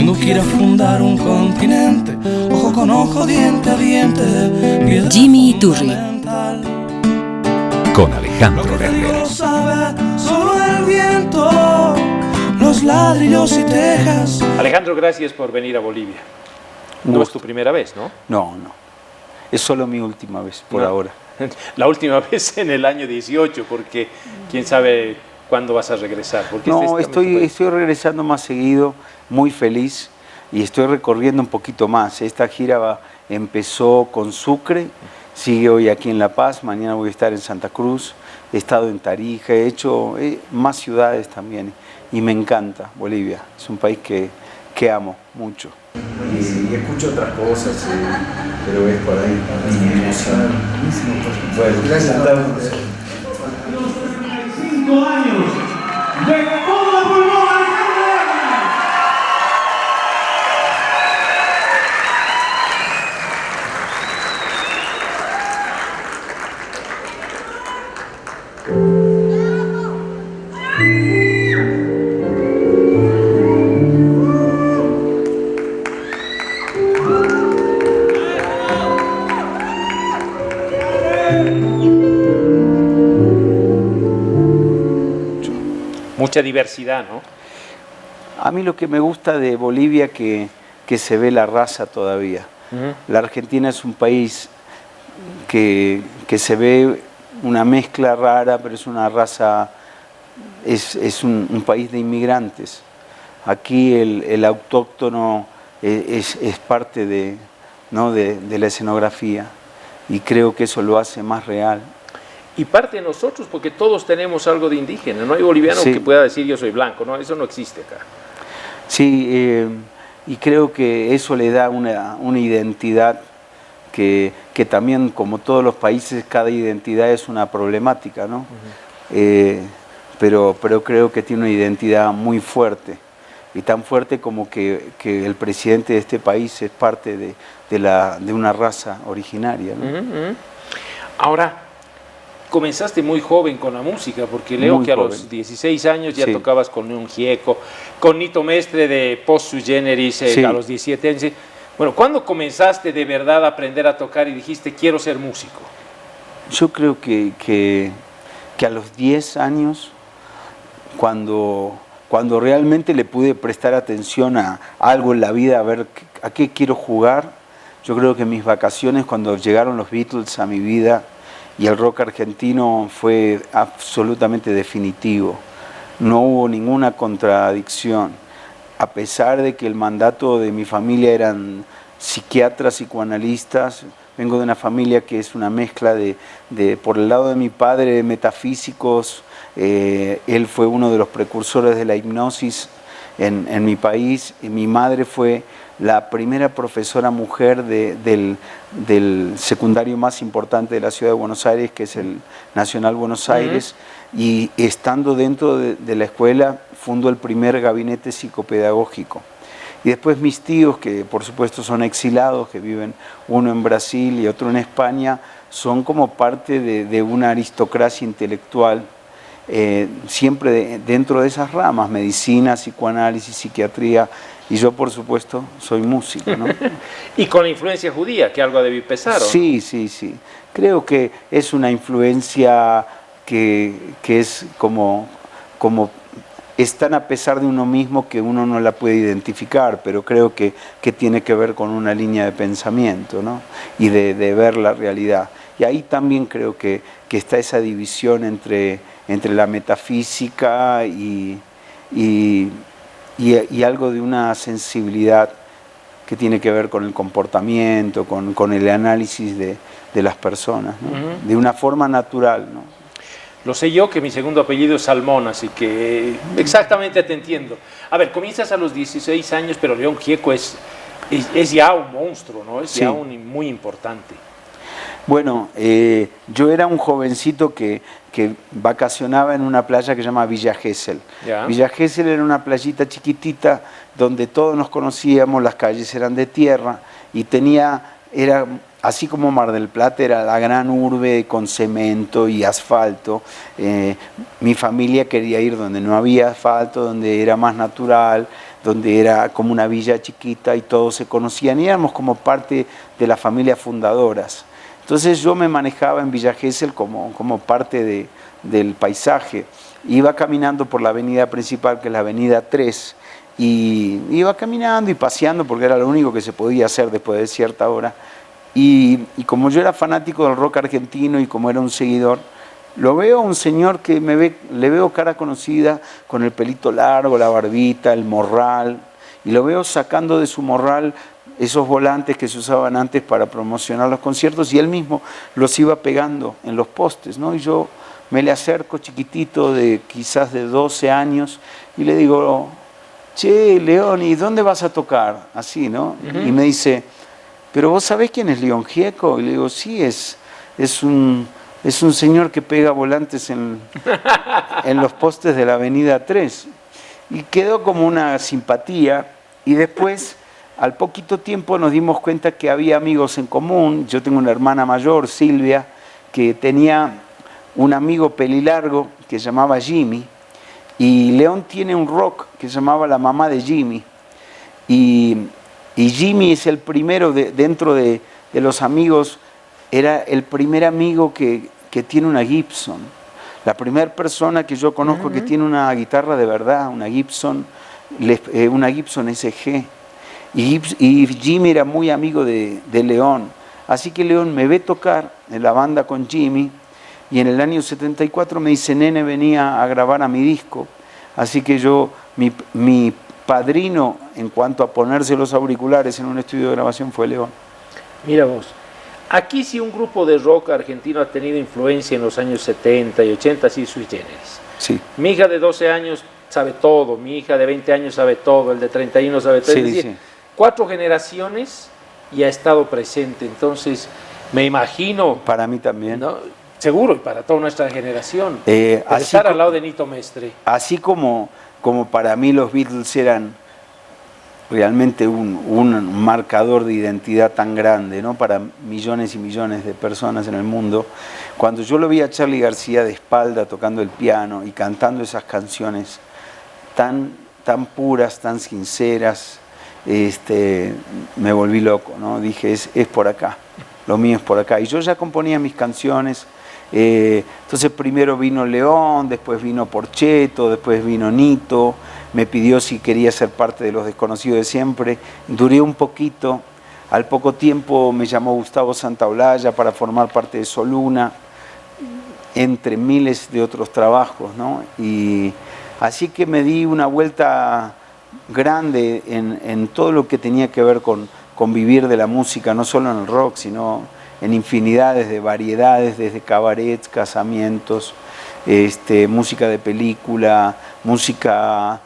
Tengo que ir a fundar un continente, ojo con ojo, diente a diente. Jimmy Iturri. Con Alejandro Lo que Lerner. lo sabe solo el viento, los ladrillos y tejas. Alejandro, gracias por venir a Bolivia. No es tu primera vez, ¿no? No. Es solo mi última vez, por ahora. La última vez en el año 18, porque quién sabe cuándo vas a regresar. Porque No, estoy regresando más seguido, muy feliz, y estoy recorriendo un poquito más. Esta gira empezó con Sucre, sigue hoy aquí en La Paz, mañana voy a estar en Santa Cruz, he estado en Tarija, he hecho más ciudades también, y me encanta Bolivia. Es un país que amo mucho. Y escucho otras cosas, pero es por ahí. Bueno, gracias. 5 años de todo pulmón. Mucha diversidad, ¿no? A mí lo que me gusta de Bolivia que se ve la raza todavía. La Argentina es un país que se ve una mezcla rara, pero es una raza, es un país de inmigrantes. Aquí el autóctono es parte de la escenografía, y creo que eso lo hace más real. Y parte de nosotros, porque todos tenemos algo de indígena. No hay boliviano que pueda decir yo soy blanco, ¿no? Eso no existe acá. Sí, y creo que eso le da una identidad que también, como todos los países, cada identidad es una problemática, ¿no? Pero creo que tiene una identidad muy fuerte, y tan fuerte como que el presidente de este país es parte de una raza originaria, ¿no? Ahora, comenzaste muy joven con la música, porque leo Muy que a joven. los 16 años ya Sí. tocabas con un Gieco, con Nito Mestre de Post Sui Generis Sí. a los 17 años. Bueno, ¿cuándo comenzaste de verdad a aprender a tocar y dijiste quiero ser músico? Yo creo que a los 10 años, cuando realmente le pude prestar atención a algo en la vida, a ver a qué quiero jugar, yo creo que mis vacaciones, cuando llegaron los Beatles a mi vida, y el rock argentino, fue absolutamente definitivo. No hubo ninguna contradicción. A pesar de que el mandato de mi familia eran psiquiatras, psicoanalistas, vengo de una familia que es una mezcla por el lado de mi padre, metafísicos. Él fue uno de los precursores de la hipnosis en mi país, y mi madre fue la primera profesora mujer del secundario más importante de la ciudad de Buenos Aires, que es el Nacional Buenos Aires, y estando dentro de la escuela fundó el primer gabinete psicopedagógico. Y después mis tíos, que por supuesto son exilados, que viven uno en Brasil y otro en España, son como parte de una aristocracia intelectual, siempre dentro de esas ramas: medicina, psicoanálisis, psiquiatría. Y yo, por supuesto, soy músico, ¿no? Y con la influencia judía, que algo debe pesar, ¿o no? Sí. Creo que es una influencia que es como es tan a pesar de uno mismo que uno no la puede identificar, pero creo que tiene que ver con una línea de pensamiento, ¿no? Y de ver la realidad. Y ahí también creo que está esa división entre la metafísica y algo de una sensibilidad que tiene que ver con el comportamiento, con el análisis de las personas, ¿no? De una forma natural, ¿no? Lo sé yo, que mi segundo apellido es Salmón, así que exactamente te entiendo. A ver, comienzas a los 16 años, pero León Gieco es ya un monstruo, ¿no? Es ya muy importante. Bueno, yo era un jovencito que vacacionaba en una playa que se llama Villa Gesell. Ya. Villa Gesell era una playita chiquitita donde todos nos conocíamos, las calles eran de tierra, y era así como Mar del Plata era la gran urbe con cemento y asfalto. Mi familia quería ir donde no había asfalto, donde era más natural, donde era como una villa chiquita y todos se conocían y éramos como parte de las familias fundadoras. Entonces yo me manejaba en Villa Gesell como parte del paisaje. Iba caminando por la avenida principal, que es la avenida 3, y iba caminando y paseando porque era lo único que se podía hacer después de cierta hora. Y como yo era fanático del rock argentino y como era un seguidor, lo veo a un señor que le veo cara conocida, con el pelito largo, la barbita, el morral, y lo veo sacando de su morral esos volantes que se usaban antes para promocionar los conciertos, y él mismo los iba pegando en los postes, ¿no? Y yo me le acerco chiquitito, quizás de 12 años, y le digo, che, León, ¿y dónde vas a tocar? Así, ¿no? Y me dice, ¿pero vos sabés quién es León Gieco? Y le digo, sí, es un señor que pega volantes en los postes de la avenida 3. Y quedó como una simpatía, y después, al poquito tiempo, nos dimos cuenta que había amigos en común. Yo tengo una hermana mayor, Silvia, que tenía un amigo pelilargo que se llamaba Jimmy, y León tiene un rock que se llamaba La Mamá de Jimmy, y Jimmy es el primero dentro de los amigos, era el primer amigo que tiene una Gibson, la primera persona que yo conozco que tiene una guitarra de verdad, una Gibson SG, y Jimmy era muy amigo de León, así que León me ve tocar en la banda con Jimmy, y en el año 74 me dice, nene, venía a grabar a mi disco. Así que mi padrino en cuanto a ponerse los auriculares en un estudio de grabación fue León. Mira vos, aquí sí un grupo de rock argentino ha tenido influencia en los años 70 y 80, sí, sui generis. Sí. Mi hija de 12 años sabe todo, mi hija de 20 años sabe todo, el de 31 sabe todo. Sí, es decir, sí. 4 generaciones y ha estado presente. Entonces, me imagino... Para mí también. ¿no? Seguro, y para toda nuestra generación. Así Estar al lado de Nito Mestre. Así como para mí los Beatles eran realmente un marcador de identidad tan grande, ¿no? Para millones y millones de personas en el mundo. Cuando yo lo vi a Charly García de espalda tocando el piano y cantando esas canciones tan puras, tan sinceras, me volví loco, ¿no? Dije, es por acá, lo mío es por acá. Y yo ya componía mis canciones. Entonces primero vino León, después vino Porchetto, después vino Nito, me pidió si quería ser parte de Los Desconocidos de Siempre, duré un poquito, al poco tiempo me llamó Gustavo Santaolalla para formar parte de Soluna, entre miles de otros trabajos, ¿no? Y así que me di una vuelta grande en todo lo que tenía que ver con vivir de la música, no solo en el rock, sino en infinidades de variedades, desde cabarets, casamientos, música de película, música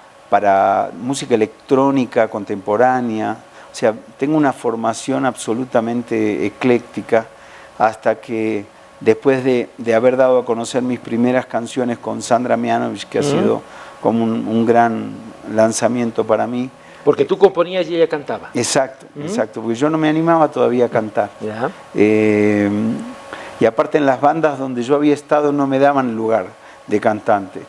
electrónica contemporánea. O sea, tengo una formación absolutamente ecléctica, hasta que después de haber dado a conocer mis primeras canciones con Sandra Mianovich, que ha sido como un gran lanzamiento para mí. Porque tú componías y ella cantaba. Exacto, exacto, porque yo no me animaba todavía a cantar. Ya. Y aparte en las bandas donde yo había estado no me daban lugar de cantante.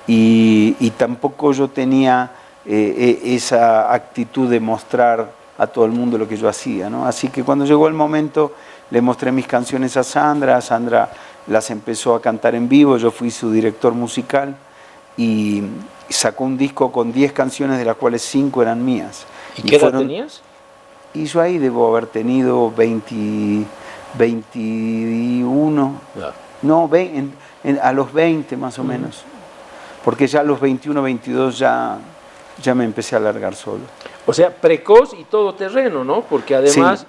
Y tampoco yo tenía esa actitud de mostrar a todo el mundo lo que yo hacía, ¿no? Así que cuando llegó el momento le mostré mis canciones a Sandra las empezó a cantar en vivo, yo fui su director musical y sacó un disco con 10 canciones, de las cuales 5 eran mías. ¿Y qué edad tenías? Y yo ahí debo haber tenido 21, no, a los 20 más o menos, porque ya a los 21, 22 ya me empecé a largar solo. O sea, precoz y todoterreno, ¿no? Porque además sí,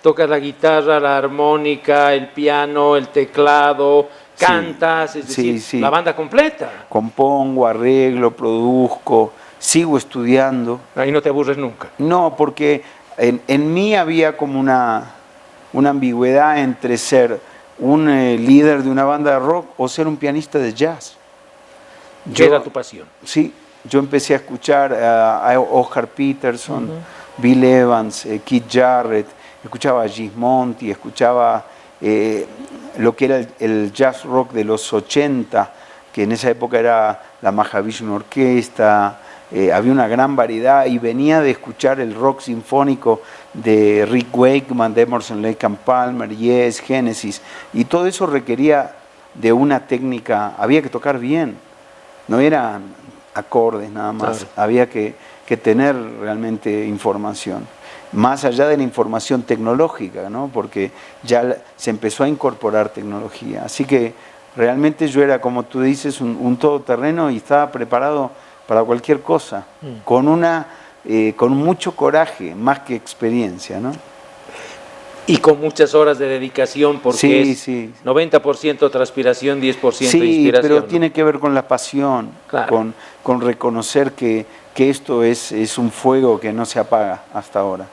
tocas la guitarra, la armónica, el piano, el teclado, cantas, sí, es decir, sí, la banda completa. Compongo, arreglo, produzco, sigo estudiando. Ahí no te aburres nunca. No, porque en mí había como una ambigüedad entre ser un líder de una banda de rock o ser un pianista de jazz. ¿Qué era tu pasión? Sí, yo empecé a escuchar a Oscar Peterson, Bill Evans, Keith Jarrett, escuchaba a Gismonti, escuchaba lo que era el jazz rock de los 80, que en esa época era la Mahavishnu Orquesta, había una gran variedad y venía de escuchar el rock sinfónico de Rick Wakeman, de Emerson Lake and Palmer, Yes, Genesis, y todo eso requería de una técnica, había que tocar bien, no eran acordes nada más, claro. había que tener realmente información, más allá de la información tecnológica, ¿no? Porque ya se empezó a incorporar tecnología, así que realmente yo era, como tú dices, un todoterreno y estaba preparado para cualquier cosa, con mucho coraje, más que experiencia, ¿no? Y con muchas horas de dedicación, porque Sí, es sí. 90% transpiración, 10% Sí, inspiración. pero ¿no? tiene que ver con la pasión, Claro. con reconocer que esto es un fuego que no se apaga hasta ahora.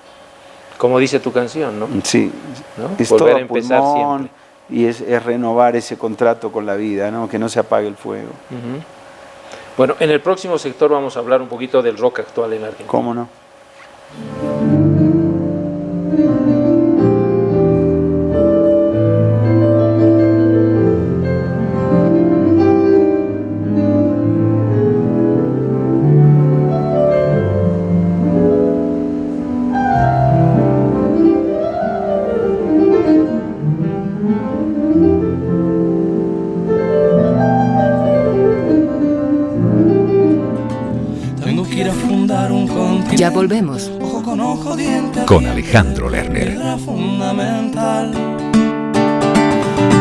Como dice tu canción, ¿no? Sí, ¿No? es Volver todo a empezar pulmón siempre. y es renovar ese contrato con la vida, ¿no? Que no se apague el fuego. Ujú. Bueno, en el próximo sector vamos a hablar un poquito del rock actual en la Argentina. ¿Cómo no? Tengo que ir a fundar un continente. Ya volvemos. Ojo con ojo, diente a Con diente, Alejandro Lerner. piedra fundamental.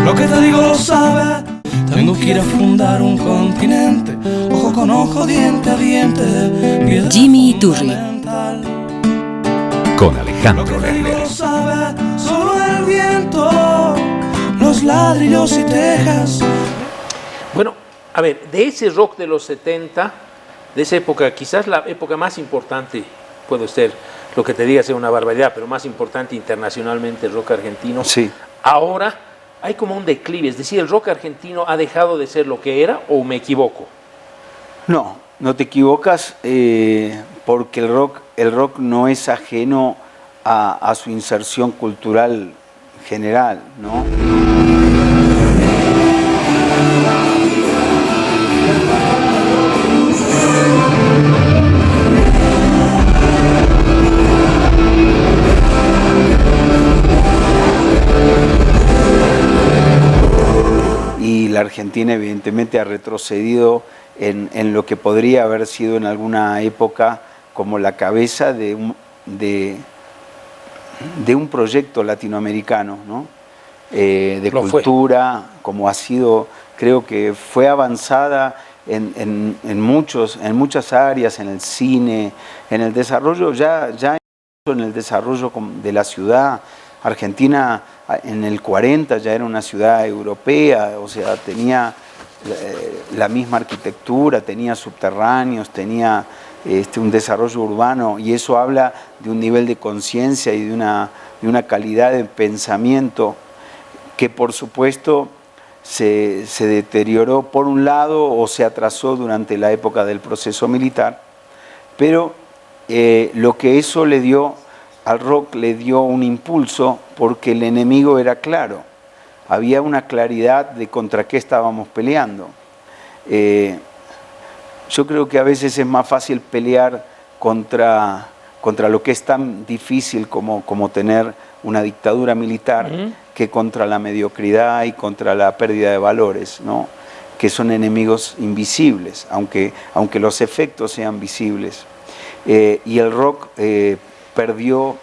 Lo que te digo lo sabes. Tengo que ir a fundar un continente. Ojo con ojo, diente a diente, piedra Jimmy Iturri. fundamental. Con Lo que Alejandro te digo Lerner. lo sabe solo el viento, los ladrillos y tejas. Bueno, a ver, de ese rock de los 70, de esa época, quizás la época más importante, puede ser, lo que te diga sea una barbaridad, pero más importante internacionalmente el rock argentino. Sí. Ahora hay como un declive, es decir, el rock argentino ha dejado de ser lo que era, o me equivoco. No, no te equivocas, porque el rock no es ajeno a su inserción cultural general, ¿no? Y la Argentina evidentemente ha retrocedido en lo que podría haber sido en alguna época como la cabeza de un proyecto latinoamericano, ¿no? De Lo fue. cultura, como ha sido, creo que fue avanzada en muchas áreas, en el cine, en el desarrollo, ya en el desarrollo de la ciudad. Argentina en el 40 ya era una ciudad europea, o sea, tenía la misma arquitectura, tenía subterráneos, tenía un desarrollo urbano, y eso habla de un nivel de conciencia y de una calidad de pensamiento que por supuesto se deterioró por un lado o se atrasó durante la época del proceso militar, pero lo que eso le dio al rock, le dio un impulso porque el enemigo era claro, había una claridad de contra qué estábamos peleando. Yo creo que a veces es más fácil pelear contra lo que es tan difícil como tener una dictadura militar, que contra la mediocridad y contra la pérdida de valores, ¿no? Que son enemigos invisibles, aunque los efectos sean visibles. Y el rock perdió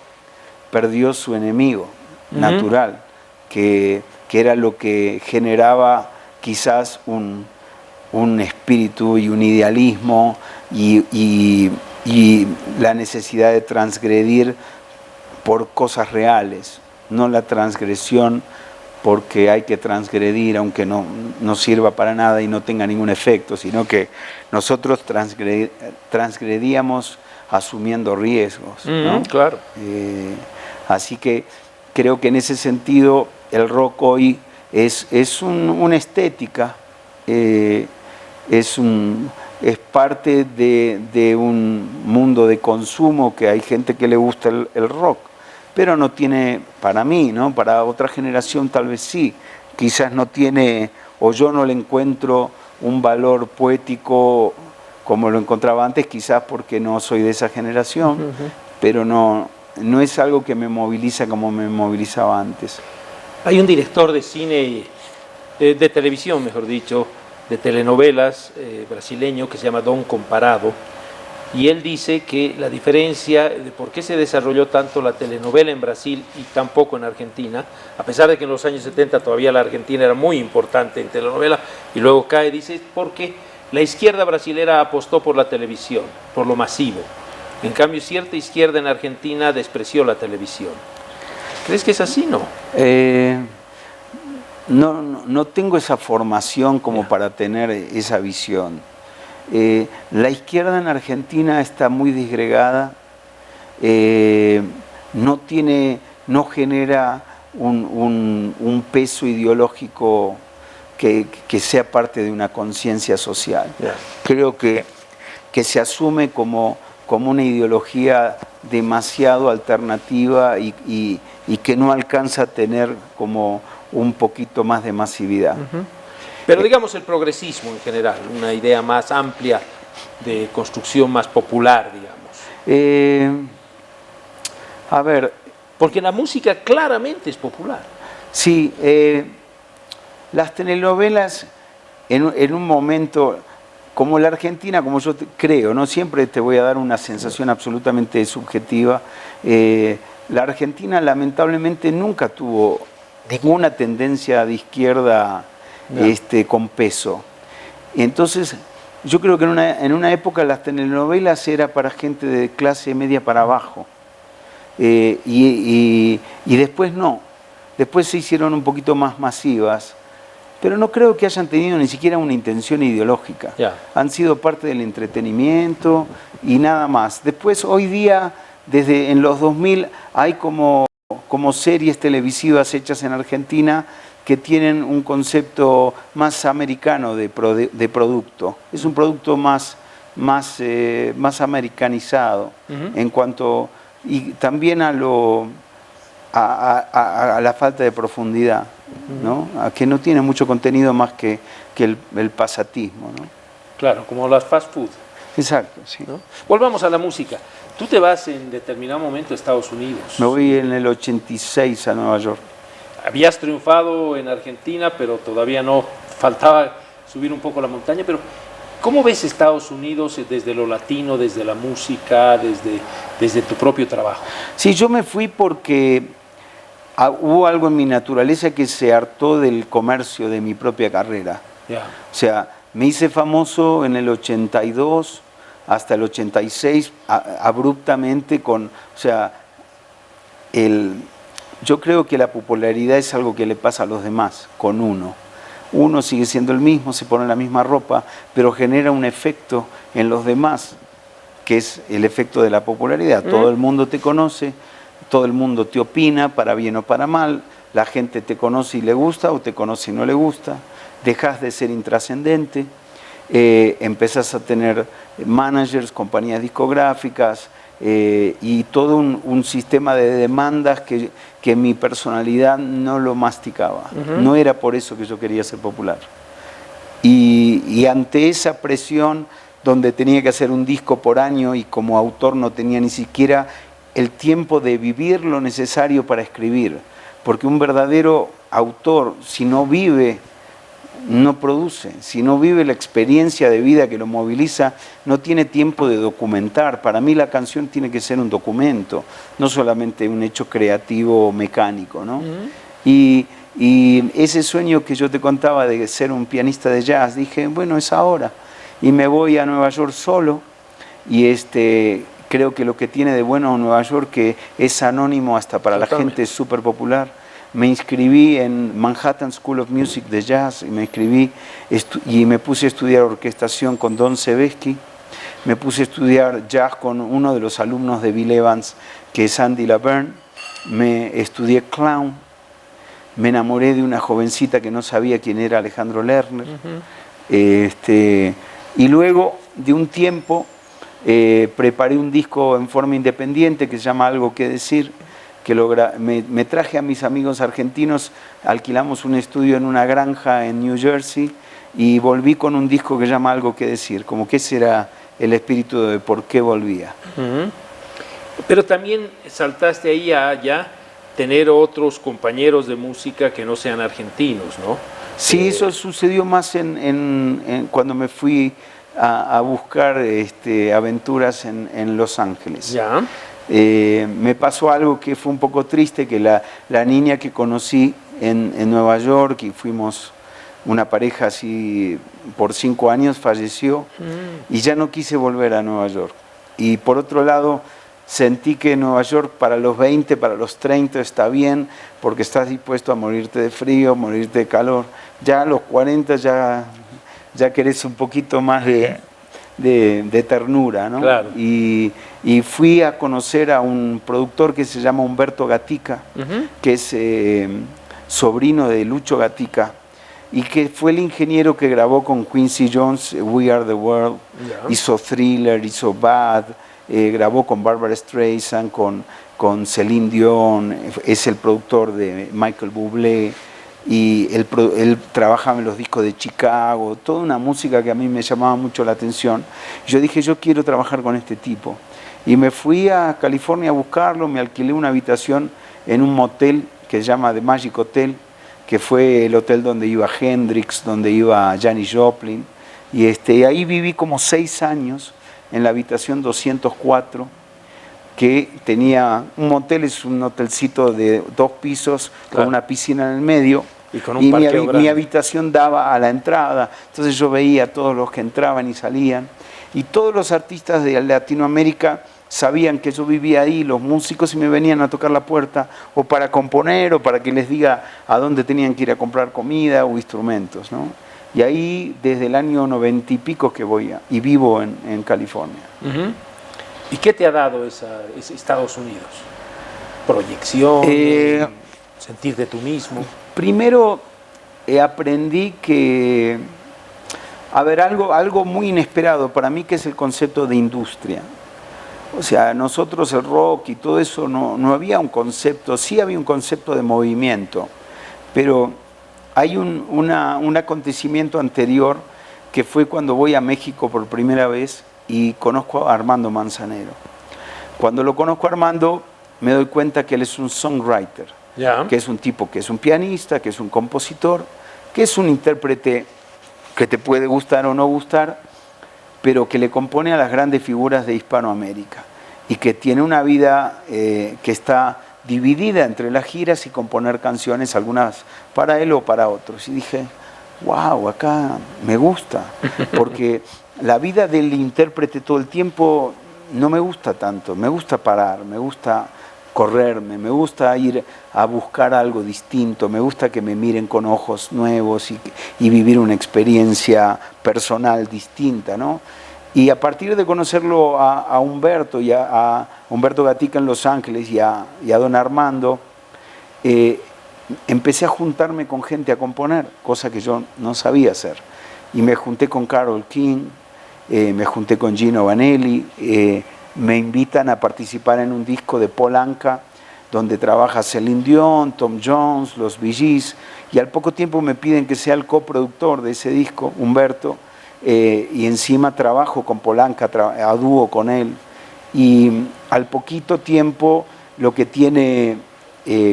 su enemigo natural, que era lo que generaba quizás un espíritu y un idealismo y la necesidad de transgredir por cosas reales, no la transgresión porque hay que transgredir aunque no sirva para nada y no tenga ningún efecto, sino que nosotros transgredíamos asumiendo riesgos, ¿no? Claro. Así que creo que en ese sentido el rock hoy es una estética, es parte de un mundo de consumo, que hay gente que le gusta el rock, pero no tiene, para mí, ¿no? Para otra generación tal vez sí, quizás no tiene, o yo no le encuentro un valor poético como lo encontraba antes, quizás porque no soy de esa generación, pero no es algo que me moviliza como me movilizaba antes. Hay un director de cine, de televisión, mejor dicho, de telenovelas brasileño que se llama Don Comparado, y él dice que la diferencia de por qué se desarrolló tanto la telenovela en Brasil y tan poco en Argentina, a pesar de que en los años 70 todavía la Argentina era muy importante en telenovela y luego cae, dice, porque la izquierda brasilera apostó por la televisión, por lo masivo. En cambio, cierta izquierda en Argentina despreció la televisión. ¿Crees que es así, no? No tengo esa formación como para tener esa visión. La izquierda en Argentina está muy disgregada, no genera un peso ideológico que sea parte de una conciencia social. Creo que se asume como una ideología demasiado alternativa y que no alcanza a tener como un poquito más de masividad. Pero digamos el progresismo en general, una idea más amplia de construcción más popular, digamos. A ver... Porque la música claramente es popular. Sí, las telenovelas en un momento, como la Argentina, como yo creo, no siempre te voy a dar una sensación absolutamente subjetiva, la Argentina lamentablemente nunca tuvo ninguna tendencia de izquierda con peso. Entonces, yo creo que en una época las telenovelas era para gente de clase media para abajo. Y después no. Después se hicieron un poquito más masivas. Pero no creo que hayan tenido ni siquiera una intención ideológica. Han sido parte del entretenimiento y nada más. Después, hoy día, desde en los 2000, hay como series televisivas hechas en Argentina que tienen un concepto más americano de producto. Es un producto más americanizado en cuanto, y también a la falta de profundidad, ¿no? A que no tiene mucho contenido más que el pasatismo, ¿no? Claro, como las fast food. Exacto, sí. ¿No? Volvamos a la música. Tú te vas en determinado momento a Estados Unidos. Me voy en el 86 a Nueva York. Habías triunfado en Argentina, pero todavía no, faltaba subir un poco la montaña. Pero ¿cómo ves Estados Unidos desde lo latino, desde la música, desde tu propio trabajo? Sí, yo me fui porque hubo algo en mi naturaleza que se hartó del comercio de mi propia carrera. O sea, me hice famoso en el 82 hasta el 86 abruptamente yo creo que la popularidad es algo que le pasa a los demás, con uno. Uno sigue siendo el mismo, se pone la misma ropa, pero genera un efecto en los demás, que es el efecto de la popularidad. Todo el mundo te conoce, todo el mundo te opina, para bien o para mal, la gente te conoce y le gusta, o te conoce y no le gusta, dejas de ser intrascendente, empezás a tener managers, compañías discográficas, y todo un sistema de demandas que mi personalidad no lo masticaba. No era por eso que yo quería ser popular. Y ante esa presión, donde tenía que hacer un disco por año y como autor no tenía ni siquiera el tiempo de vivir lo necesario para escribir, porque un verdadero autor, si no vive, no produce. Si no vive la experiencia de vida que lo moviliza, no tiene tiempo de documentar. Para mí la canción tiene que ser un documento, no solamente un hecho creativo o mecánico, ¿no? Y ese sueño que yo te contaba de ser un pianista de jazz, dije, bueno, es ahora. Y me voy a Nueva York solo, y creo que lo que tiene de bueno Nueva York que es anónimo hasta para la gente súper popular. Me inscribí en Manhattan School of Music de Jazz, y me puse a estudiar orquestación con Don Sebesky, me puse a estudiar jazz con uno de los alumnos de Bill Evans, que es Andy LaVerne, me estudié clown, me enamoré de una jovencita que no sabía quién era Alejandro Lerner, y luego de un tiempo preparé un disco en forma independiente que se llama Algo que decir, que me traje a mis amigos argentinos, alquilamos un estudio en una granja en New Jersey y volví con un disco que se llama Algo que decir, como que ese era el espíritu de por qué volvía. Pero también saltaste ahí a ya tener otros compañeros de música que no sean argentinos, ¿no? Sí, eso sucedió más cuando me fui a buscar aventuras en Los Ángeles. Ya. Me pasó algo que fue un poco triste, que la niña que conocí en Nueva York, y fuimos una pareja así por 5 años, falleció y ya no quise volver a Nueva York. Y por otro lado, sentí que Nueva York para los 20, para los 30 está bien, porque estás dispuesto a morirte de frío, morirte de calor. Ya a los 40 ya querés un poquito más de ternura, ¿no? Claro. Y fui a conocer a un productor que se llama Humberto Gatica, que es sobrino de Lucho Gatica, y que fue el ingeniero que grabó con Quincy Jones We Are the World, hizo Thriller, hizo Bad, grabó con Barbra Streisand, con Celine Dion, es el productor de Michael Bublé, y él trabajaba en los discos de Chicago, toda una música que a mí me llamaba mucho la atención. Yo dije, yo quiero trabajar con este tipo. Y me fui a California a buscarlo, me alquilé una habitación en un motel que se llama The Magic Hotel, que fue el hotel donde iba Hendrix, donde iba Janis Joplin, y ahí viví como 6 años en la habitación 204, que tenía un motel, es un hotelcito de 2 pisos, con una piscina en el medio, y con un parqueo grande. Mi habitación daba a la entrada, entonces yo veía a todos los que entraban y salían, y todos los artistas de Latinoamérica sabían que yo vivía ahí, los músicos, y me venían a tocar la puerta, o para componer, o para que les diga a dónde tenían que ir a comprar comida o instrumentos, ¿no? Y ahí desde el año 90 y pico que voy y vivo en California. ¿Y qué te ha dado ese Estados Unidos? ¿Proyección? ¿Sentirte tú mismo? Primero aprendí que, algo muy inesperado para mí, que es el concepto de industria. O sea, nosotros el rock y todo eso no había un concepto, sí había un concepto de movimiento, pero hay un acontecimiento anterior, que fue cuando voy a México por primera vez y conozco a Armando Manzanero. Cuando lo conozco a Armando, me doy cuenta que él es un songwriter, que es un tipo que es un pianista, que es un compositor, que es un intérprete que te puede gustar o no gustar, pero que le compone a las grandes figuras de Hispanoamérica y que tiene una vida que está dividida entre las giras y componer canciones, algunas para él o para otros. Y dije, wow, acá me gusta, porque la vida del intérprete todo el tiempo no me gusta tanto, me gusta parar, me gusta correrme, me gusta ir a buscar algo distinto, me gusta que me miren con ojos nuevos y vivir una experiencia personal distinta, ¿no? Y a partir de conocerlo a Humberto y a Humberto Gatica en Los Ángeles y a don Armando, empecé a juntarme con gente a componer, cosa que yo no sabía hacer. Y me junté con Carole King, me junté con Gino Vanelli, me invitan a participar en un disco de Paul Anka, donde trabaja Celine Dion, Tom Jones, los Bee Gees, y al poco tiempo me piden que sea el coproductor de ese disco, Humberto, y encima trabajo con Paul Anka, a dúo con él. Y al poquito tiempo, lo que tiene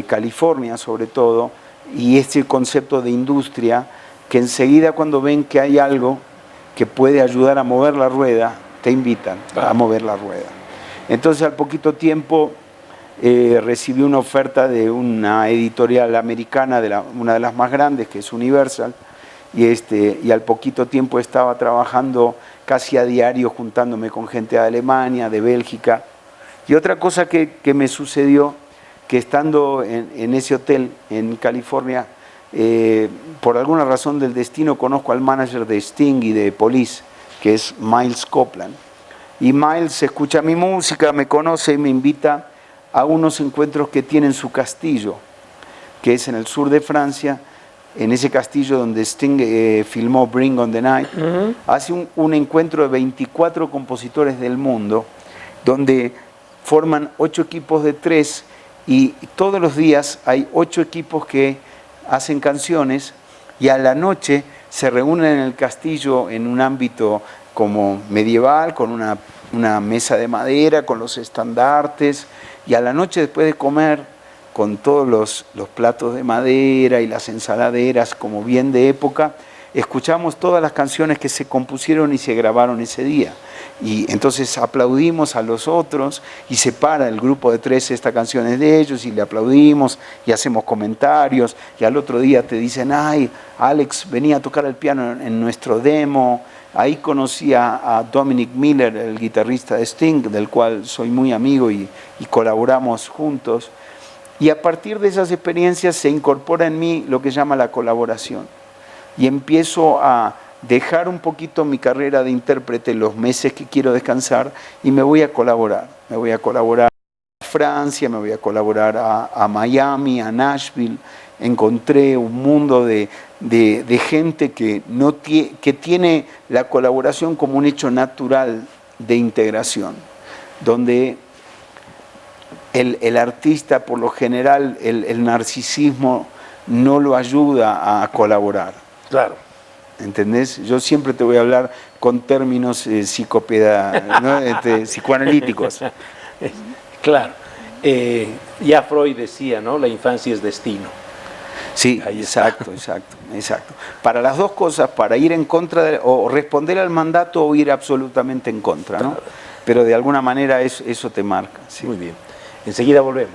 California sobre todo, y este concepto de industria, que enseguida cuando ven que hay algo que puede ayudar a mover la rueda, te invitan a mover la rueda. Entonces al poquito tiempo recibí una oferta de una editorial americana, una de las más grandes, que es Universal, y al poquito tiempo estaba trabajando casi a diario, juntándome con gente de Alemania, de Bélgica. Y otra cosa que me sucedió, que estando en ese hotel en California, por alguna razón del destino conozco al manager de Sting y de Police, que es Miles Copeland. Y Miles escucha mi música, me conoce y me invita a unos encuentros que tiene en su castillo, que es en el sur de Francia, en ese castillo donde Sting filmó Bring on the Night. Hace un encuentro de 24 compositores del mundo, donde forman 8 equipos de 3, y todos los días hay 8 equipos que hacen canciones, y a la noche se reúnen en el castillo en un ámbito como medieval, con una mesa de madera, con los estandartes, y a la noche después de comer, con todos los platos de madera y las ensaladeras como bien de época, escuchamos todas las canciones que se compusieron y se grabaron ese día. Y entonces aplaudimos a los otros y se para el grupo de 3 estas canciones de ellos y le aplaudimos y hacemos comentarios y al otro día te dicen, ay, Alex venía a tocar el piano en nuestro demo. Ahí conocí a Dominic Miller, el guitarrista de Sting, del cual soy muy amigo y colaboramos juntos. Y a partir de esas experiencias se incorpora en mí lo que se llama la colaboración. Y empiezo a dejar un poquito mi carrera de intérprete los meses que quiero descansar y me voy a colaborar. Me voy a colaborar a Francia, me voy a colaborar a Miami, a Nashville. Encontré un mundo de gente que tiene la colaboración como un hecho natural de integración, donde el artista, por lo general, el narcisismo no lo ayuda a colaborar. Claro. ¿Entendés? Yo siempre te voy a hablar con términos psicoanalíticos. Claro. Ya Freud decía, ¿no? La infancia es destino. Sí, exacto. Para las dos cosas, para ir en contra o responder al mandato o ir absolutamente en contra, ¿no? Claro. Pero de alguna manera eso te marca. Sí. Muy bien. Enseguida volvemos.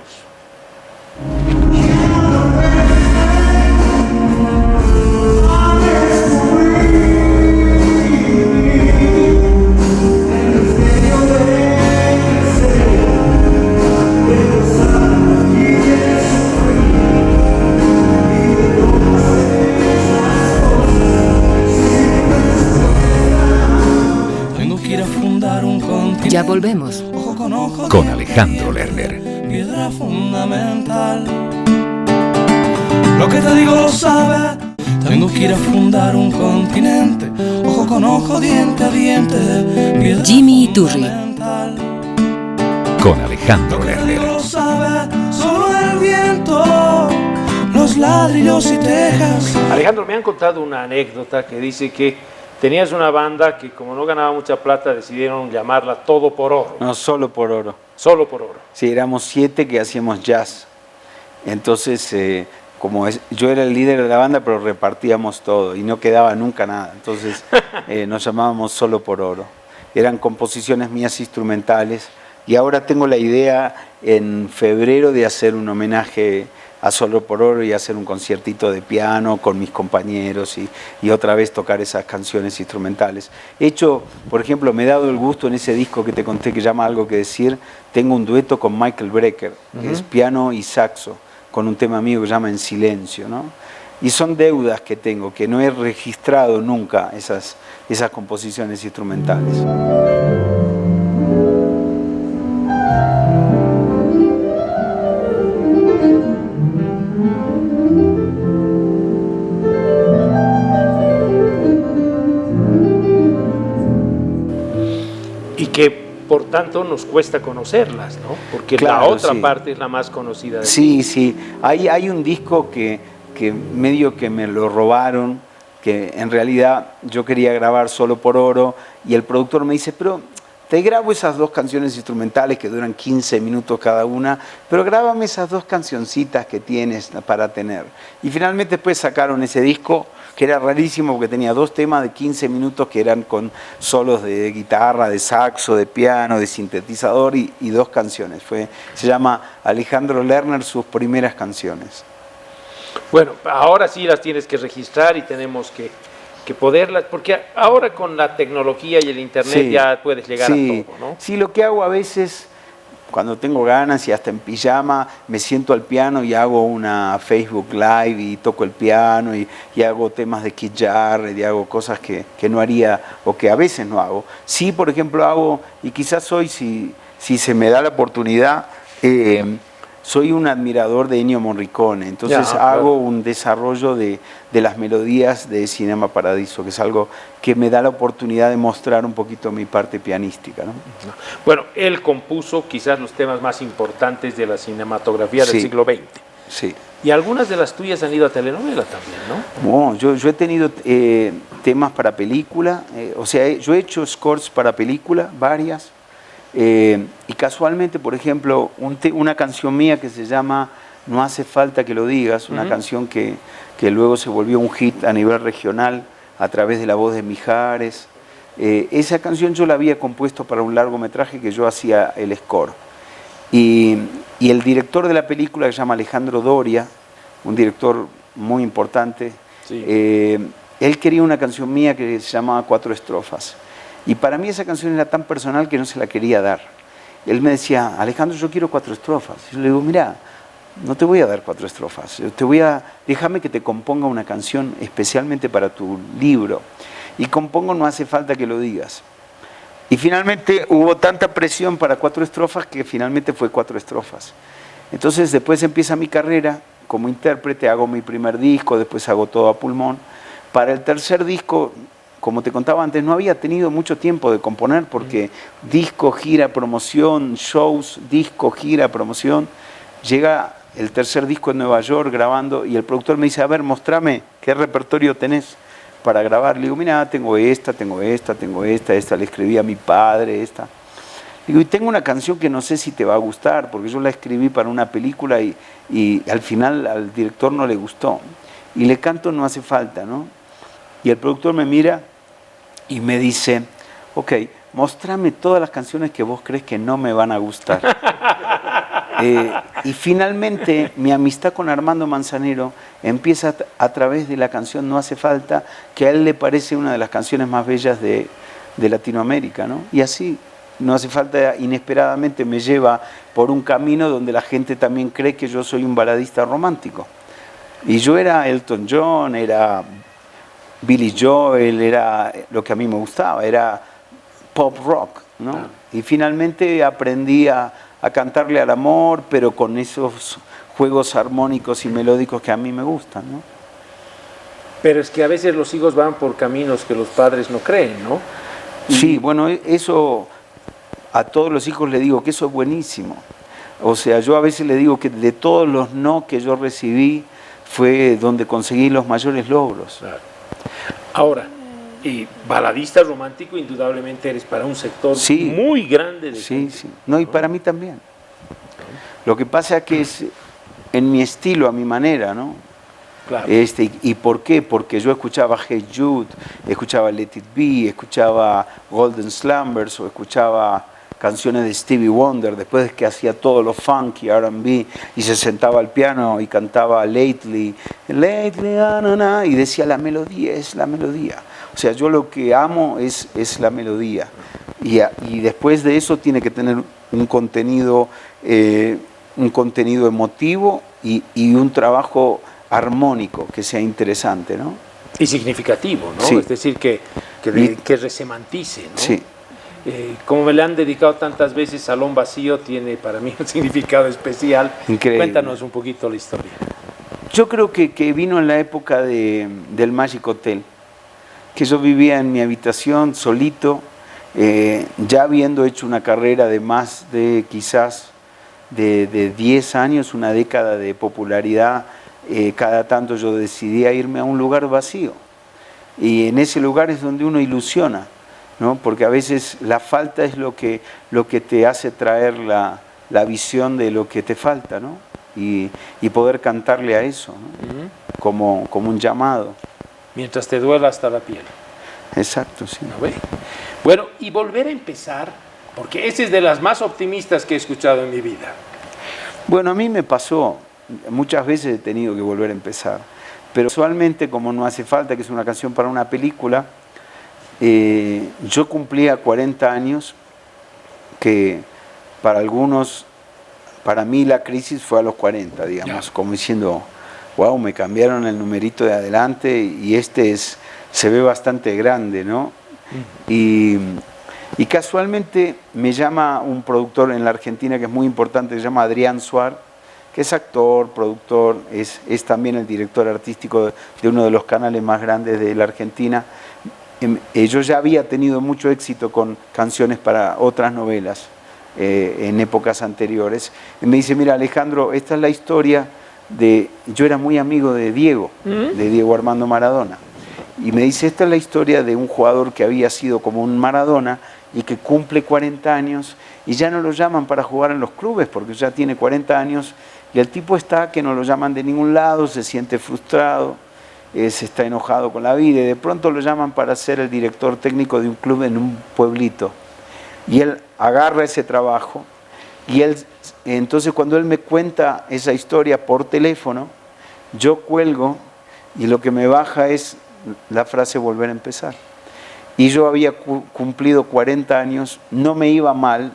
Ya volvemos. Con Alejandro Lerner. Piedra fundamental. Lo que te digo lo sabes. Tengo que ir a fundar un continente. Ojo con ojo, diente a diente. Jimmy Iturri. Con Alejandro Lerner. Lo sabe solo el viento, los ladrillos y tejas. Alejandro, me han contado una anécdota que dice que tenías una banda que como no ganaba mucha plata decidieron llamarla Todo por Oro. No, Solo por Oro. Solo por Oro. Sí, éramos 7 que hacíamos jazz. Entonces, yo era el líder de la banda, pero repartíamos todo y no quedaba nunca nada. Entonces nos llamábamos Solo por Oro. Eran composiciones mías instrumentales y ahora tengo la idea en febrero de hacer un homenaje a Solo por Oro y hacer un conciertito de piano con mis compañeros y otra vez tocar esas canciones instrumentales. He hecho, por ejemplo, me he dado el gusto en ese disco que te conté que llama Algo que decir, tengo un dueto con Michael Brecker, que es piano y saxo, con un tema mío que se llama En Silencio, ¿no? Y son deudas que tengo, que no he registrado nunca esas composiciones instrumentales. Que por tanto nos cuesta conocerlas, ¿no? Porque claro, la otra parte es la más conocida de Sí. Hay un disco que medio que me lo robaron, que en realidad yo quería grabar Solo por Oro y el productor me dice, pero te grabo esas 2 canciones instrumentales que duran 15 minutos cada una, pero grábame esas 2 cancioncitas que tienes para tener. Y finalmente después sacaron ese disco, que era rarísimo porque tenía 2 temas de 15 minutos que eran con solos de guitarra, de saxo, de piano, de sintetizador y 2 canciones. Se llama Alejandro Lerner, sus primeras canciones. Bueno, ahora sí las tienes que registrar y tenemos que poderlas, porque ahora con la tecnología y el internet ya puedes llegar a todo, ¿no? Sí, lo que hago a veces, cuando tengo ganas y hasta en pijama, me siento al piano y hago una Facebook Live y toco el piano y hago temas de Keith Jarrett y hago cosas que no haría o que a veces no hago. Sí, por ejemplo, hago, y quizás hoy, si se me da la oportunidad, soy un admirador de Ennio Morricone, entonces hago un desarrollo de las melodías de Cinema Paradiso, que es algo que me da la oportunidad de mostrar un poquito mi parte pianística, ¿no? Bueno, él compuso quizás los temas más importantes de la cinematografía del siglo XX. Sí. Y algunas de las tuyas han ido a telenovela también, ¿no? Bueno, yo he tenido temas para película, o sea, yo he hecho scores para película, varias, y casualmente, por ejemplo, una canción mía que se llama No hace falta que lo digas, una canción que luego se volvió un hit a nivel regional a través de la voz de Mijares. Esa canción yo la había compuesto para un largometraje que yo hacía el score. Y el director de la película, que se llama Alejandro Doria, un director muy importante, Sí. él quería una canción mía que se llamaba Cuatro Estrofas. Y para mí esa canción era tan personal que no se la quería dar. Él me decía, Alejandro, yo quiero 4 estrofas. Y yo le digo, mira, no te voy a dar 4 estrofas. Déjame que te componga una canción especialmente para tu libro. Y compongo No hace falta que lo digas. Y finalmente hubo tanta presión para 4 estrofas que finalmente fue 4 estrofas. Entonces después empieza mi carrera como intérprete, hago mi primer disco, después hago todo a pulmón. Para el tercer disco, como te contaba antes, no había tenido mucho tiempo de componer porque disco, gira, promoción, shows, disco, gira, promoción. Llega el tercer disco en Nueva York grabando y el productor me dice, a ver, mostrame qué repertorio tenés para grabar. Le digo, mira, tengo esta, esta le escribí a mi padre, esta. Le digo, y tengo una canción que no sé si te va a gustar, porque yo la escribí para una película y al final al director no le gustó. Y le canto No hace falta, ¿no? Y el productor me mira y me dice, ok, mostrame todas las canciones que vos crees que no me van a gustar. Y finalmente mi amistad con Armando Manzanero empieza a través de la canción No hace falta, que a él le parece una de las canciones más bellas de Latinoamérica, ¿no? Y así, No hace falta, inesperadamente me lleva por un camino donde la gente también cree que yo soy un baladista romántico. Y yo era Elton John, era Billy Joel, era lo que a mí me gustaba, era pop rock, ¿no? Ah. Y finalmente aprendí a cantarle al amor, pero con esos juegos armónicos y melódicos que a mí me gustan, ¿no? Pero es que a veces los hijos van por caminos que los padres no creen, ¿no? Sí, bueno, eso a todos los hijos le digo que eso es buenísimo. O sea, yo a veces le digo que de todos los no que yo recibí fue donde conseguí los mayores logros. Claro. Ahora, y baladista romántico indudablemente eres para un sector muy grande de gente. Sí. No, y para mí también. Lo que pasa es que es en mi estilo, a mi manera, ¿no? Claro. ¿Y por qué? Porque yo escuchaba Hey Jude, escuchaba Let It Be, escuchaba Golden Slumbers o escuchaba canciones de Stevie Wonder, después de que hacía todo lo funky, R&B, y se sentaba al piano y cantaba Lately, y decía la melodía es la melodía. O sea, yo lo que amo es la melodía. Y después de eso tiene que tener un contenido emotivo y un trabajo armónico que sea interesante, ¿no? Y significativo, ¿no? Sí. Es decir, que resemantice, ¿no? Sí. Como me le han dedicado tantas veces, Salón Vacío tiene para mí un significado especial. Increíble. Cuéntanos un poquito la historia. Yo creo que vino en la época del Magic Hotel, que yo vivía en mi habitación solito, ya habiendo hecho una carrera de más de quizás de 10 años, una década de popularidad. Cada tanto yo decidía irme a un lugar vacío y en ese lugar es donde uno ilusiona, ¿no? Porque a veces la falta es lo que te hace traer la visión de lo que te falta, ¿no? Y poder cantarle a eso, ¿no? Como un llamado. Mientras te duela hasta la piel. Exacto, sí. ¿No ve? Bueno, y volver a empezar, porque esa es de las más optimistas que he escuchado en mi vida. Bueno, a mí me pasó. Muchas veces he tenido que volver a empezar, pero usualmente, como No hace falta, que es una canción para una película, yo cumplía 40 años, que para algunos, para mí la crisis fue a los 40, digamos, como diciendo, wow, me cambiaron el numerito de adelante y se ve bastante grande, ¿no? Y casualmente me llama un productor en la Argentina que es muy importante, se llama Adrián Suar, que es actor, productor, es también el director artístico de uno de los canales más grandes de la Argentina. Yo ya había tenido mucho éxito con canciones para otras novelas en épocas anteriores. Y me dice, mira Alejandro, esta es la historia yo era muy amigo de Diego Armando Maradona. Y me dice, esta es la historia de un jugador que había sido como un Maradona y que cumple 40 años y ya no lo llaman para jugar en los clubes porque ya tiene 40 años y el tipo está que no lo llaman de ningún lado, se siente frustrado, se está enojado con la vida y de pronto lo llaman para ser el director técnico de un club en un pueblito. Y él agarra ese trabajo y entonces cuando él me cuenta esa historia por teléfono, yo cuelgo y lo que me baja es la frase volver a empezar. Y yo había cumplido 40 años, no me iba mal,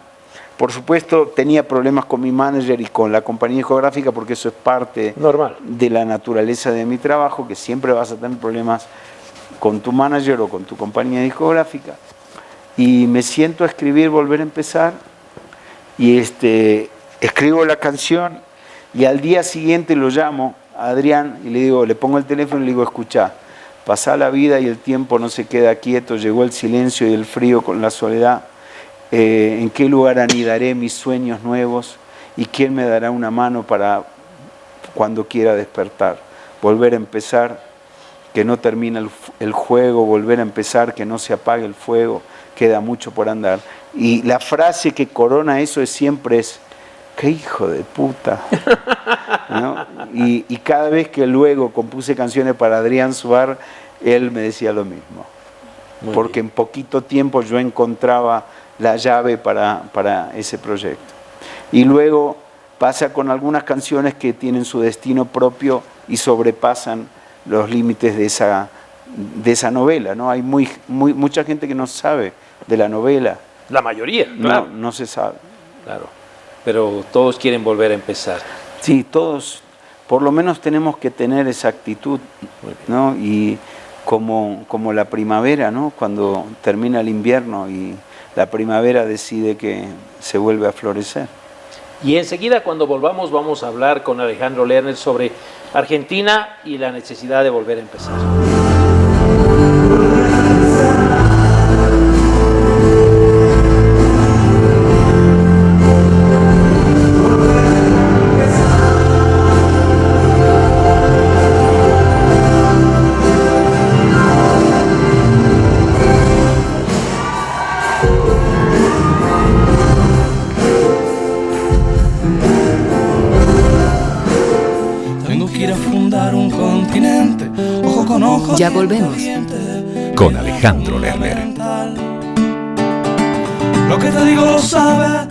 por supuesto tenía problemas con mi manager y con la compañía discográfica porque eso es parte normal de la naturaleza de mi trabajo, que siempre vas a tener problemas con tu manager o con tu compañía discográfica. Y me siento a escribir volver a empezar y escribo la canción y al día siguiente lo llamo a Adrián y le pongo el teléfono y le digo, escuchá, pasa la vida y el tiempo no se queda quieto, llegó el silencio y el frío con la soledad. ¿En qué lugar anidaré mis sueños nuevos? ¿Y quién me dará una mano para cuando quiera despertar? Volver a empezar, que no termine el juego, volver a empezar, que no se apague el fuego, queda mucho por andar. Y la frase que corona eso siempre es, ¡qué hijo de puta! ¿No? Y cada vez que luego compuse canciones para Adrián Suar, él me decía lo mismo. Porque en poquito tiempo yo encontraba la llave para ese proyecto. Y luego pasa con algunas canciones que tienen su destino propio y sobrepasan los límites de esa novela, ¿no? Hay mucha gente que no sabe de la novela. La mayoría, claro. No se sabe. Claro, pero todos quieren volver a empezar. Sí, todos, por lo menos tenemos que tener esa actitud, ¿no? Y como la primavera, ¿no? Cuando termina el invierno y la primavera decide que se vuelve a florecer. Y enseguida, cuando volvamos, vamos a hablar con Alejandro Lerner sobre Argentina y la necesidad de volver a empezar. Ya volvemos. Con Alejandro Lerner. Lo que te digo lo sabes.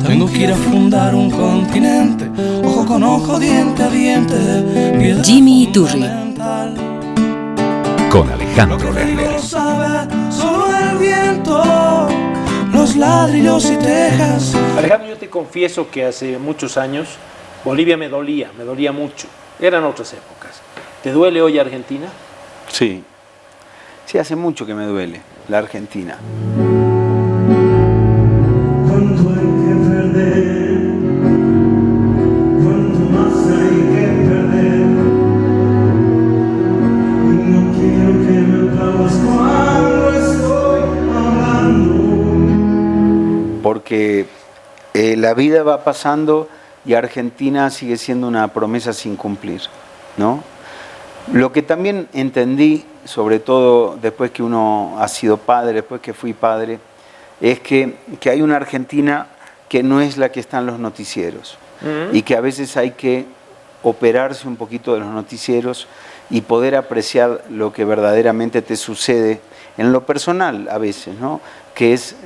Tengo que ir a fundar un continente. Ojo con ojo, diente a diente. Jimmy Iturri. Con Alejandro Lerner. Solo el viento, los ladrillos y tejas. Alejandro, yo te confieso que hace muchos años Bolivia me dolía mucho. Eran otras épocas. ¿Te duele hoy Argentina? Sí, hace mucho que me duele la Argentina. Cuánto hay que perder, cuánto más hay que perder. No quiero que me aplaudas cuando estoy hablando. Porque la vida va pasando y Argentina sigue siendo una promesa sin cumplir, ¿no? Lo que también entendí, sobre todo después que uno ha sido padre, después que fui padre, es que hay una Argentina que no es la que está en los noticieros y que a veces hay que operarse un poquito de los noticieros y poder apreciar lo que verdaderamente te sucede en lo personal a veces, ¿no? Que es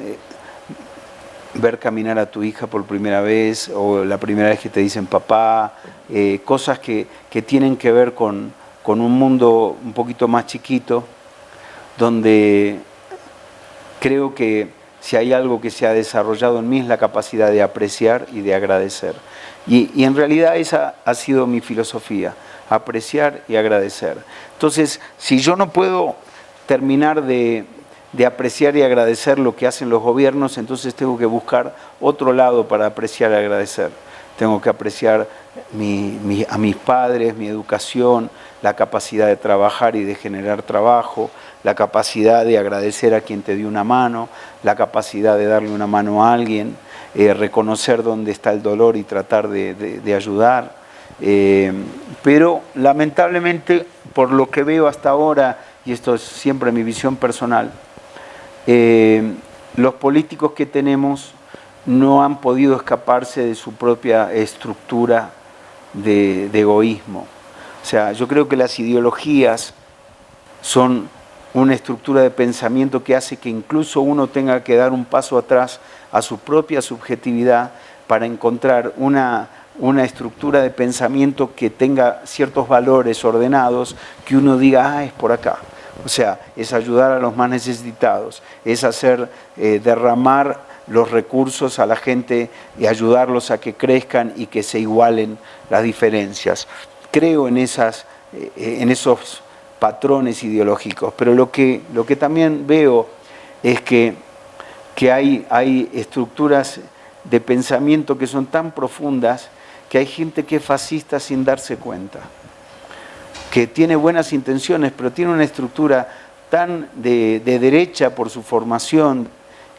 ver caminar a tu hija por primera vez o la primera vez que te dicen papá, cosas que tienen que ver con un mundo un poquito más chiquito, donde creo que si hay algo que se ha desarrollado en mí es la capacidad de apreciar y de agradecer. Y en realidad esa ha sido mi filosofía, apreciar y agradecer. Entonces, si yo no puedo terminar de apreciar y agradecer lo que hacen los gobiernos, entonces tengo que buscar otro lado para apreciar y agradecer. Tengo que apreciar a mis padres, mi educación, la capacidad de trabajar y de generar trabajo, la capacidad de agradecer a quien te dio una mano, la capacidad de darle una mano a alguien, reconocer dónde está el dolor y tratar de ayudar. Pero lamentablemente, por lo que veo hasta ahora, y esto es siempre mi visión personal, los políticos que tenemos no han podido escaparse de su propia estructura de egoísmo. O sea, yo creo que las ideologías son una estructura de pensamiento que hace que incluso uno tenga que dar un paso atrás a su propia subjetividad para encontrar una estructura de pensamiento que tenga ciertos valores ordenados, que uno diga, es por acá. O sea, es ayudar a los más necesitados, es hacer derramar los recursos a la gente y ayudarlos a que crezcan y que se igualen las diferencias. Creo en esos patrones ideológicos, pero lo que también veo es que hay estructuras de pensamiento que son tan profundas que hay gente que es fascista sin darse cuenta, que tiene buenas intenciones, pero tiene una estructura tan de derecha por su formación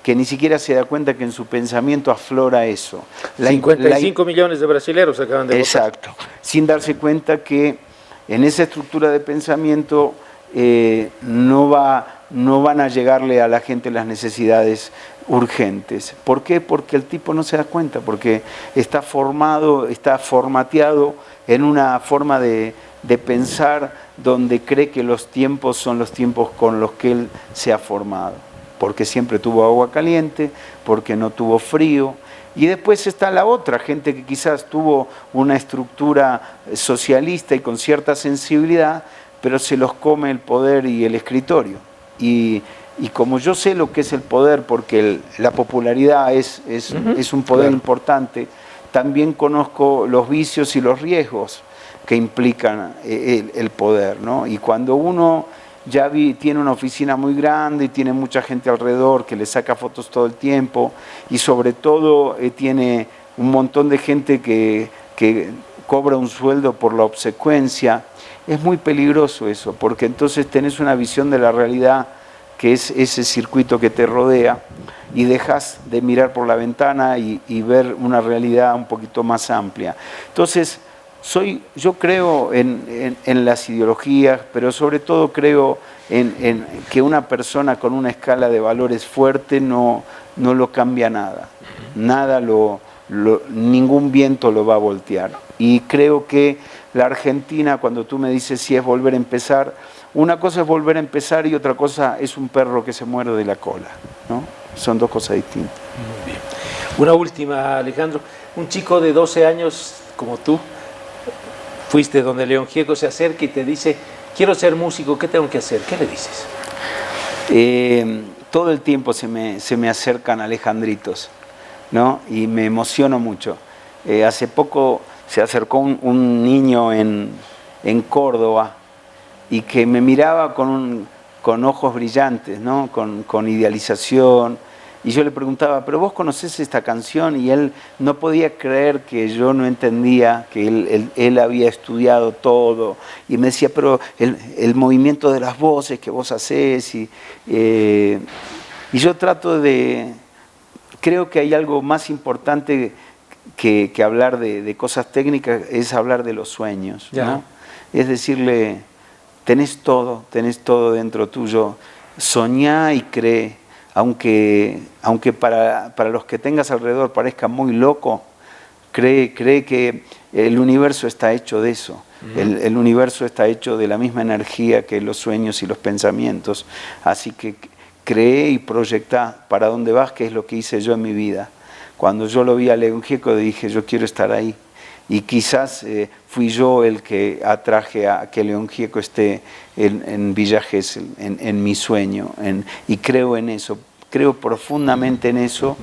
que ni siquiera se da cuenta que en su pensamiento aflora eso. 55 millones de brasileños acaban de votar. Exacto, sin darse cuenta que en esa estructura de pensamiento no van a llegarle a la gente las necesidades urgentes. ¿Por qué? Porque el tipo no se da cuenta, porque está formateado en una forma de pensar donde cree que los tiempos son los tiempos con los que él se ha formado, porque siempre tuvo agua caliente, porque no tuvo frío. Y después está la otra gente que quizás tuvo una estructura socialista y con cierta sensibilidad, pero se los come el poder y el escritorio. Y como yo sé lo que es el poder, porque la popularidad es un poder importante, también conozco los vicios y los riesgos que implican el poder, ¿no? Y cuando uno tiene una oficina muy grande y tiene mucha gente alrededor que le saca fotos todo el tiempo, y sobre todo tiene un montón de gente que cobra un sueldo por la obsecuencia, es muy peligroso eso, porque entonces tenés una visión de la realidad que es ese circuito que te rodea, y dejas de mirar por la ventana y ver una realidad un poquito más amplia. Entonces, yo creo en las ideologías, pero sobre todo creo en que una persona con una escala de valores fuerte no lo cambia nada. Nada ningún viento lo va a voltear. Y creo que la Argentina, cuando tú me dices si es volver a empezar, una cosa es volver a empezar y otra cosa es un perro que se muerde la cola, ¿no? Son dos cosas distintas. Muy bien. Una última, Alejandro. Un chico de 12 años como tú, fuiste donde León Gieco, se acerca y te dice, quiero ser músico, ¿qué tengo que hacer? ¿Qué le dices? Todo el tiempo se me acercan alejandritos, ¿no? Y me emociono mucho. Hace poco se acercó un niño en Córdoba y que me miraba con ojos brillantes, ¿no? Con idealización. Y yo le preguntaba, ¿pero vos conocés esta canción? Y él no podía creer que yo no entendía, que él había estudiado todo. Y me decía, pero el movimiento de las voces que vos hacés. Y yo trato creo que hay algo más importante que hablar de cosas técnicas, es hablar de los sueños, ¿no? Es decirle, tenés todo dentro tuyo, soñá y cree. Aunque para los que tengas alrededor parezca muy loco, cree que el universo está hecho de eso. El universo está hecho de la misma energía que los sueños y los pensamientos. Así que cree y proyecta para dónde vas, que es lo que hice yo en mi vida. Cuando yo lo vi a León Gieco dije, yo quiero estar ahí. Y quizás fui yo el que atraje a que León Gieco esté en Villa Gesell, en mi sueño. Y creo en eso, creo profundamente en eso.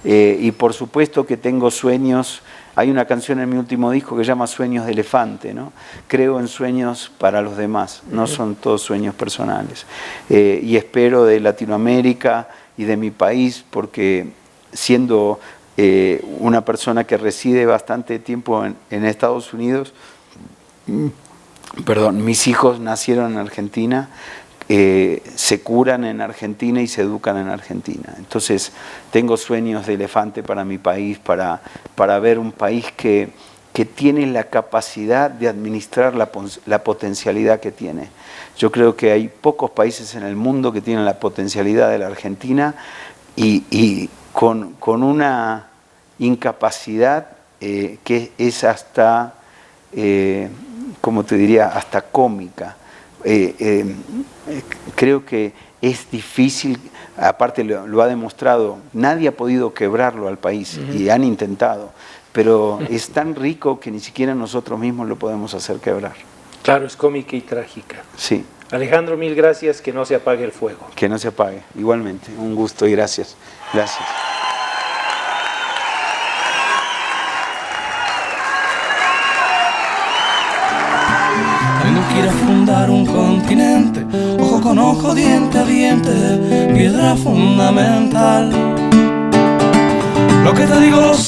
Y por supuesto que tengo sueños. Hay una canción en mi último disco que se llama Sueños de Elefante, ¿no? Creo en sueños para los demás, no son todos sueños personales. Y espero de Latinoamérica y de mi país, porque siendo una persona que reside bastante tiempo en Estados Unidos, mis hijos nacieron en Argentina, se curan en Argentina y se educan en Argentina. Entonces tengo sueños de elefante para mi país, para ver un país que que tiene la capacidad de administrar la potencialidad que tiene. Yo creo que hay pocos países en el mundo que tienen la potencialidad de la Argentina y con una incapacidad que es hasta, como te diría, hasta cómica. Creo que es difícil, aparte lo ha demostrado, nadie ha podido quebrarlo al país y han intentado, pero es tan rico que ni siquiera nosotros mismos lo podemos hacer quebrar. Claro, es cómica y trágica. Sí. Alejandro, mil gracias, que no se apague el fuego. Que no se apague, igualmente, un gusto y gracias. Gracias. Tengo que ir a fundar un continente, ojo con ojo, diente a diente, piedra fundamental. Lo que te digo lo